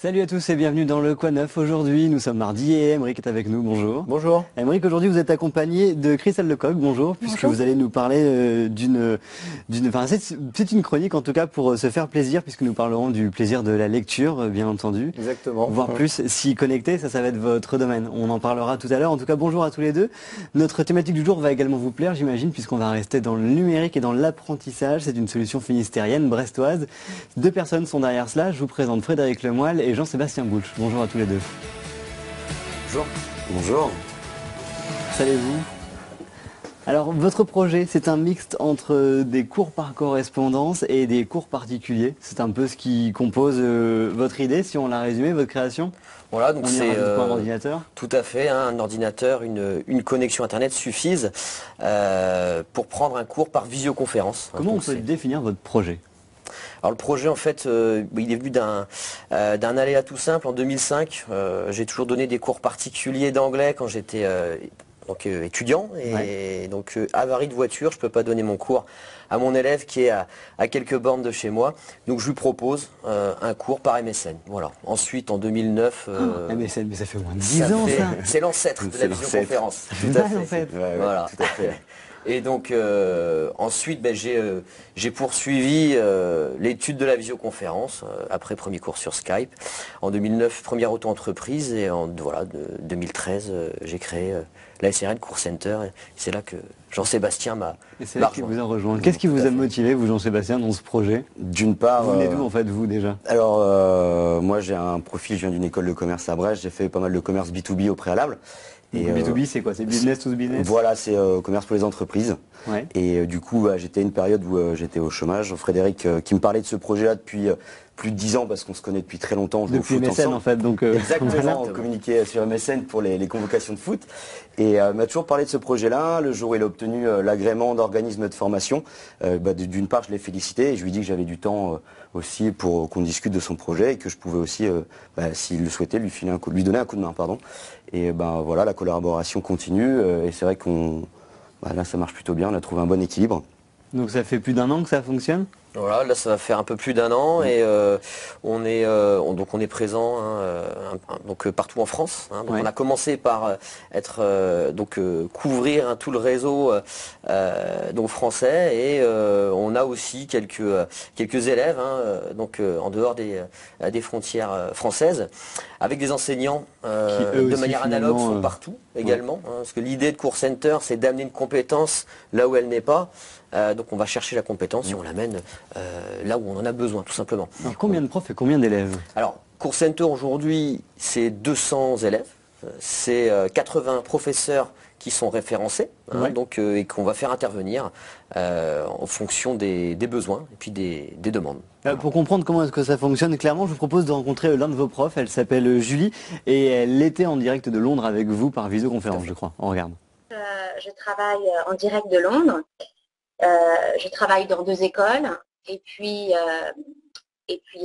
Salut à tous et bienvenue dans le Quoi Neuf. Aujourd'hui, nous sommes mardi et Aymeric est avec nous. Bonjour. Bonjour. Aymeric, aujourd'hui vous êtes accompagné de Christelle Lecoq. Bonjour. Puisque vous allez nous parler c'est une chronique en tout cas pour se faire plaisir, puisque nous parlerons du plaisir de la lecture, bien entendu. Exactement. Voire plus s'y connecter, ça va être votre domaine. On en parlera tout à l'heure. En tout cas, bonjour à tous les deux. Notre thématique du jour va également vous plaire, j'imagine, puisqu'on va rester dans le numérique et dans l'apprentissage. C'est une solution finistérienne, brestoise. Deux personnes sont derrière cela. Je vous présente Frédéric Lemoyle et Jean-Sébastien Boulch. Bonjour à tous les deux. Bonjour. Bonjour. Savez-vous ? Alors, votre projet, c'est un mixte entre des cours par correspondance et des cours particuliers. C'est un peu ce qui compose votre idée, si on l'a résumé, votre création. Voilà, donc c'est un ordinateur. Tout à fait, hein, un ordinateur, une connexion Internet suffisent pour prendre un cours par visioconférence. Comment on peut définir votre projet ? Alors le projet en fait, il est venu d'un aléa tout simple. En 2005, j'ai toujours donné des cours particuliers d'anglais quand j'étais étudiant. Et donc avarie de voiture, je ne peux pas donner mon cours à mon élève qui est à quelques bornes de chez moi. Donc je lui propose un cours par MSN. Voilà. Ensuite en 2009... MSN, mais ça fait moins de 10 ans ça. C'est l'ancêtre de la visioconférence. Tout à fait. Voilà. Tout à fait. Et donc ensuite j'ai poursuivi l'étude de la visioconférence après premier cours sur Skype. En 2009, première auto-entreprise et en 2013 j'ai créé la SRN Cours Center. Et c'est là que Jean-Sébastien m'a rejoint. Qu'est-ce qui vous a motivé, vous Jean-Sébastien, dans ce projet ? D'une part... Vous venez d'où en fait, vous déjà ? Alors moi j'ai un profil, je viens d'une école de commerce à Brest, j'ai fait pas mal de commerce B2B au préalable. Et B2B, c'est quoi? C'est business to business? Voilà, c'est commerce pour les entreprises. Ouais. Et du coup, j'étais à une période où j'étais au chômage. Frédéric qui me parlait de ce projet-là depuis plus de 10 ans, parce qu'on se connaît depuis très longtemps. Depuis MSN en fait. Donc, exactement, on communiquait sur MSN pour les convocations de foot. Et il m'a toujours parlé de ce projet-là. Le jour où il a obtenu l'agrément d'organisme de formation, d'une part, je l'ai félicité et je lui ai dit que j'avais du temps aussi pour qu'on discute de son projet et que je pouvais aussi, s'il le souhaitait, lui donner un coup de main. Et voilà, la collaboration continue et c'est vrai là ça marche plutôt bien, on a trouvé un bon équilibre. Donc ça fait plus d'un an que ça fonctionne ? Voilà, là ça va faire un peu plus d'un an et on est présent partout en France. Hein. Donc on a commencé par couvrir tout le réseau français et on a aussi quelques élèves en dehors des frontières françaises avec des enseignants de manière analogue sont partout également. Hein, parce que l'idée de Cours Center, c'est d'amener une compétence là où elle n'est pas. Donc on va chercher la compétence et on l'amène là où on en a besoin, tout simplement. Alors combien de profs et combien d'élèves? Alors, Cours Center aujourd'hui, c'est 200 élèves, c'est 80 professeurs qui sont référencés, et qu'on va faire intervenir en fonction des besoins et puis des demandes. Pour comprendre comment est-ce que ça fonctionne, clairement, je vous propose de rencontrer l'un de vos profs. Elle s'appelle Julie et elle était en direct de Londres avec vous par visioconférence, je crois. On regarde. Je travaille en direct de Londres. Je travaille dans 2 écoles et puis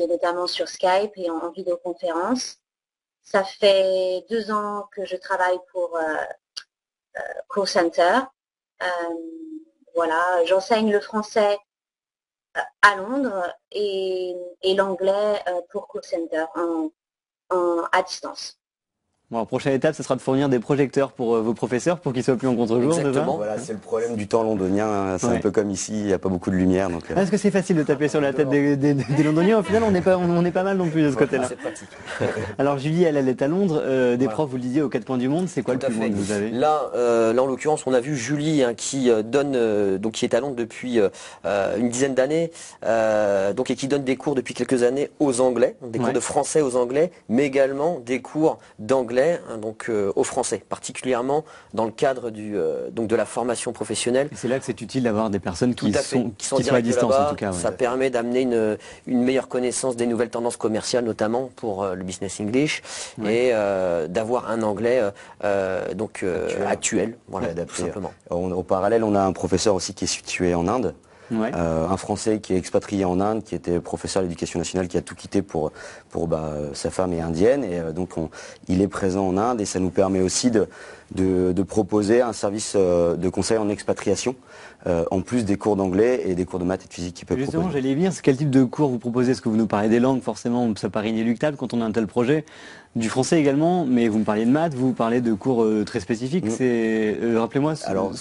notamment sur Skype et en vidéoconférence. Ça fait 2 ans que je travaille pour Cours Center. Voilà, j'enseigne le français à Londres et l'anglais pour Cours Center à distance. Bon, la prochaine étape, ce sera de fournir des projecteurs pour vos professeurs pour qu'ils soient plus en contre-jour. Exactement. Voilà, c'est le problème du temps londonien. C'est un peu comme ici, il n'y a pas beaucoup de lumière. Est-ce que c'est facile de taper sur la tête des Londoniens? Au final, on n'est pas mal non plus de ce côté-là. C'est pratique. Alors Julie, elle est à Londres. Des profs, vous le disiez, aux 4 coins du monde. C'est quoi le plus loin que vous avez? Là, en l'occurrence, on a vu Julie qui est à Londres depuis une dizaine d'années, et qui donne des cours depuis quelques années aux Anglais, des cours de français aux Anglais, mais également des cours d'anglais aux Français, particulièrement dans le cadre de la formation professionnelle. C'est là que c'est utile d'avoir des personnes qui sont à distance en tout cas. Ça permet d'amener une meilleure connaissance des nouvelles tendances commerciales, notamment pour le business English, et d'avoir un anglais actuel, voilà, tout simplement. Au parallèle, on a un professeur aussi qui est situé en Inde. Un Français qui est expatrié en Inde, qui était professeur à l'éducation nationale, qui a tout quitté pour sa femme est indienne et donc il est présent en Inde et ça nous permet aussi de proposer un service de conseil en expatriation, en plus des cours d'anglais et des cours de maths et de physique qu'ils peuvent Justement, proposer. j'allais y venir, quel type de cours vous proposez? Est-ce que vous nous parlez des langues, forcément, ça paraît inéluctable quand on a un tel projet, du français également, mais vous me parliez de maths, vous parlez de cours très spécifiques, rappelez-moi Alors,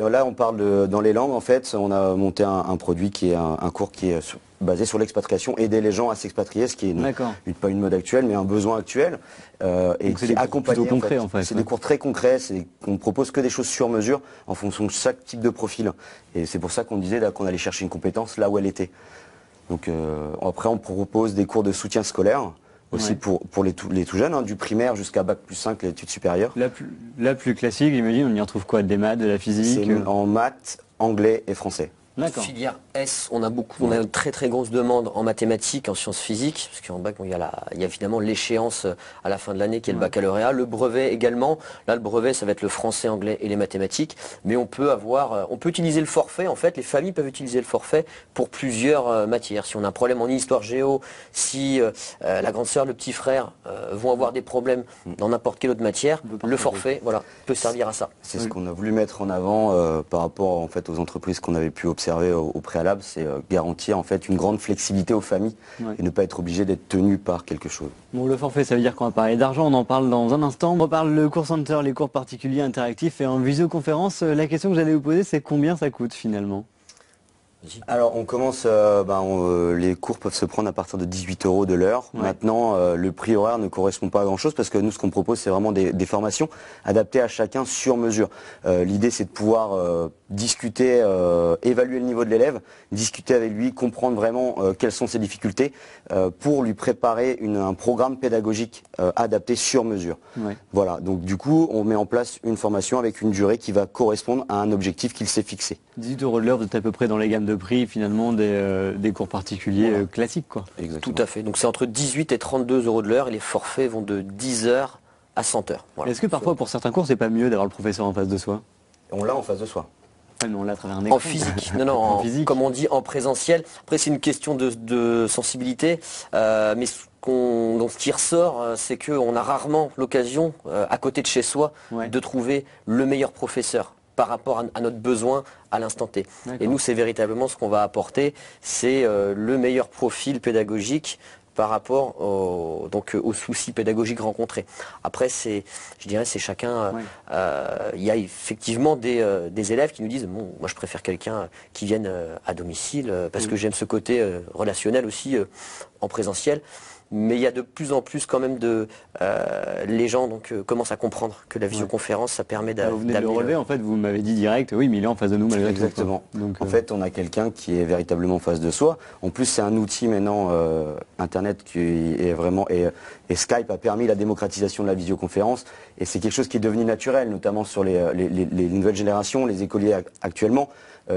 là, on parle dans les langues, en fait, on a monté un produit qui est un cours qui est basé sur l'expatriation, aider les gens à s'expatrier, ce qui est pas une mode actuelle, mais un besoin actuel, et qui est accompagné. En fait. C'est des cours très concrets, on propose que des choses sur mesure en fonction de chaque type de profil. Et c'est pour ça qu'on disait qu'on allait chercher une compétence là où elle était. Donc après, on propose des cours de soutien scolaire, aussi pour les tout jeunes, du primaire jusqu'à Bac+5, l'étude supérieure. La plus classique, j'imagine, on y retrouve quoi? Des maths, de la physique? C'est en maths, anglais et français. Filière S, on a une très très grosse demande en mathématiques, en sciences physiques, parce qu'en bac, il y a évidemment l'échéance à la fin de l'année qui est le baccalauréat, le brevet également. Là, le brevet, ça va être le français, anglais et les mathématiques. Mais on peut utiliser le forfait, en fait, les familles peuvent utiliser le forfait pour plusieurs matières. Si on a un problème en histoire géo, si la grande sœur, le petit frère vont avoir des problèmes dans n'importe quelle autre matière, le forfait, peut servir à ça. C'est ce qu'on a voulu mettre en avant par rapport en fait aux entreprises qu'on avait pu observer au préalable, c'est garantir en fait une grande flexibilité aux familles et ne pas être obligé d'être tenu par quelque chose. Bon, le forfait, ça veut dire qu'on va parler d'argent, on en parle dans un instant. On reparle le cours center, les cours particuliers interactifs et en visioconférence. La question que j'allais vous poser, c'est combien ça coûte finalement? Alors on commence, les cours peuvent se prendre à partir de 18 € de l'heure. Maintenant, le prix horaire ne correspond pas à grand chose parce que nous, ce qu'on propose, c'est vraiment des formations adaptées à chacun sur mesure. L'idée, c'est de pouvoir discuter, évaluer le niveau de l'élève, discuter avec lui, comprendre vraiment quelles sont ses difficultés pour lui préparer un programme pédagogique adapté sur mesure. Voilà, donc du coup, on met en place une formation avec une durée qui va correspondre à un objectif qu'il s'est fixé. 18 € de l'heure, vous êtes à peu près dans les gammes de prix finalement des cours particuliers classiques, quoi. Exactement. Tout à fait. Donc c'est entre 18 et 32 € de l'heure et les forfaits vont de 10 heures à 100 heures. Voilà. Est-ce que parfois pour certains cours c'est pas mieux d'avoir le professeur en face de soi? On l'a en face de soi. Ah, mais on l'a à travers un écran. En physique, en physique. Comme on dit, en présentiel. Après c'est une question de sensibilité, mais ce qui ressort, c'est qu'on a rarement l'occasion, à côté de chez soi, de trouver le meilleur professeur par rapport à notre besoin à l'instant T. Et nous, c'est véritablement ce qu'on va apporter, c'est le meilleur profil pédagogique par rapport aux soucis pédagogiques rencontrés. Après, je dirais, c'est chacun. Il y a effectivement des élèves qui nous disent, bon, moi je préfère quelqu'un qui vienne à domicile parce que j'aime ce côté relationnel aussi en présentiel. Mais il y a de plus en plus quand même les gens commencent à comprendre que la visioconférence, ça permet d'amener... Vous venez de le relever, en fait, vous m'avez dit direct, oui, mais il est en face de nous malgré tout. Exactement. Donc, en fait, on a quelqu'un qui est véritablement en face de soi. En plus, c'est un outil maintenant, Internet, qui est vraiment... Et Skype a permis la démocratisation de la visioconférence. Et c'est quelque chose qui est devenu naturel, notamment sur les nouvelles générations, les écoliers actuellement.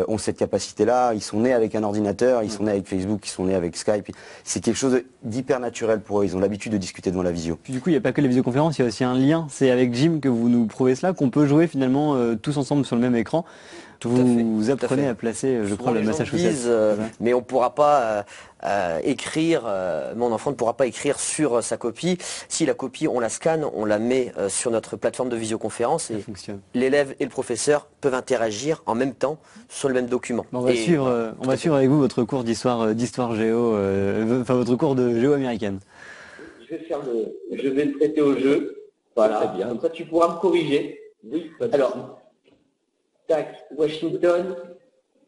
Ont cette capacité-là, ils sont nés avec un ordinateur, ils sont nés avec Facebook, ils sont nés avec Skype. C'est quelque chose d'hyper naturel pour eux, ils ont l'habitude de discuter devant la visio. Puis du coup, il n'y a pas que les visioconférences, il y a aussi un lien. C'est avec Jim que vous nous prouvez cela, qu'on peut jouer finalement tous ensemble sur le même écran. Vous apprenez à placer, je crois, le Massachusetts. Mais on ne pourra pas écrire, mon enfant ne pourra pas écrire sur sa copie. Si la copie, on la scanne, on la met sur notre plateforme de visioconférence et l'élève et le professeur peuvent interagir en même temps sur le même document. On va suivre avec vous votre cours d'histoire géo, enfin votre cours de géo américaine. Je vais le prêter au jeu. Voilà. Très bien. Comme ça, tu pourras me corriger. Oui, pas de Alors, tac, Washington.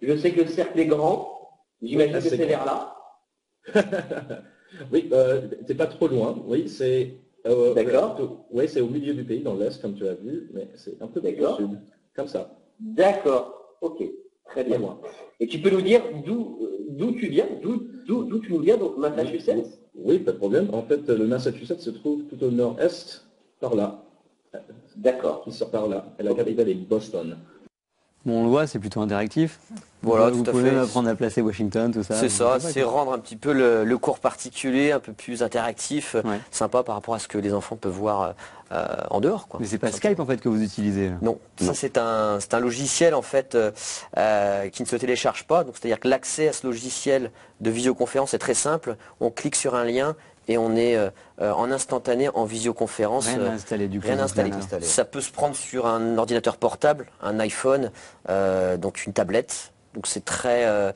Je sais que le cercle est grand. J'imagine que c'est vers là. Oui, t'es pas trop loin. Oui, c'est. D'accord. Oui, c'est au milieu du pays, dans l'est, comme tu as vu, mais c'est un peu plus au sud, comme ça. D'accord. Ok. Très bien. Et tu peux nous dire d'où tu viens, d'où tu nous viens, donc Massachusetts? Oui, pas de problème. En fait, le Massachusetts se trouve tout au nord-est, par là. D'accord. Il sort par là. Et la capitale est Boston. Bon, on le voit, c'est plutôt interactif. Voilà, Vous tout à pouvez fait. même apprendre à placer Washington, tout ça. C'est ça, c'est rendre un petit peu le cours particulier un peu plus interactif, Ouais. sympa par rapport à ce que les enfants peuvent voir en dehors, quoi. Mais c'est pas Skype en fait que vous utilisez. Non, ça c'est un logiciel en fait qui ne se télécharge pas. Donc c'est-à-dire que l'accès à ce logiciel de visioconférence est très simple. On clique sur un lien et on est en instantané en visioconférence. Rien à installer du coup. Rien à installer. installé. Ça peut se prendre sur un ordinateur portable, un iPhone, donc une tablette. Donc c'est très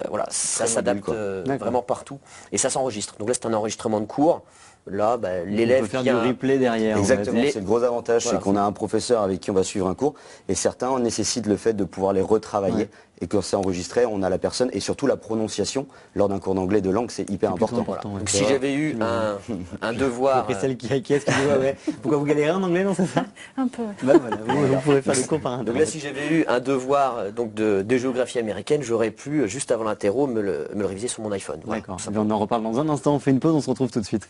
voilà, ça Très s'adapte mobile, D'accord. vraiment partout et ça s'enregistre. Donc là c'est un enregistrement de cours. Là, bah, On l'élève peut faire qui du a un- replay derrière. en fait. Exactement, c'est le gros avantage, Voilà. c'est qu'on a un professeur avec qui on va suivre un cours et certains nécessitent le fait de pouvoir les retravailler Ouais. et quand c'est enregistré, on a la personne et surtout la prononciation lors d'un cours d'anglais de langue, c'est hyper C'est plutôt important. important, ouais. Donc C'est si vrai. j'avais eu un devoir, Christelle qui acquiesce, qui dit ouais. Pourquoi vous galérez en anglais, non, c'est ça? Un peu. Bah voilà, vous pourrez faire le cours par donc internet. là si j'avais eu un devoir donc de géographie américaine, j'aurais pu juste avant l'interro me le réviser sur mon iPhone. Voilà, D'accord. tout simplement. On en reparle dans un instant, on fait une pause, on se retrouve tout de suite.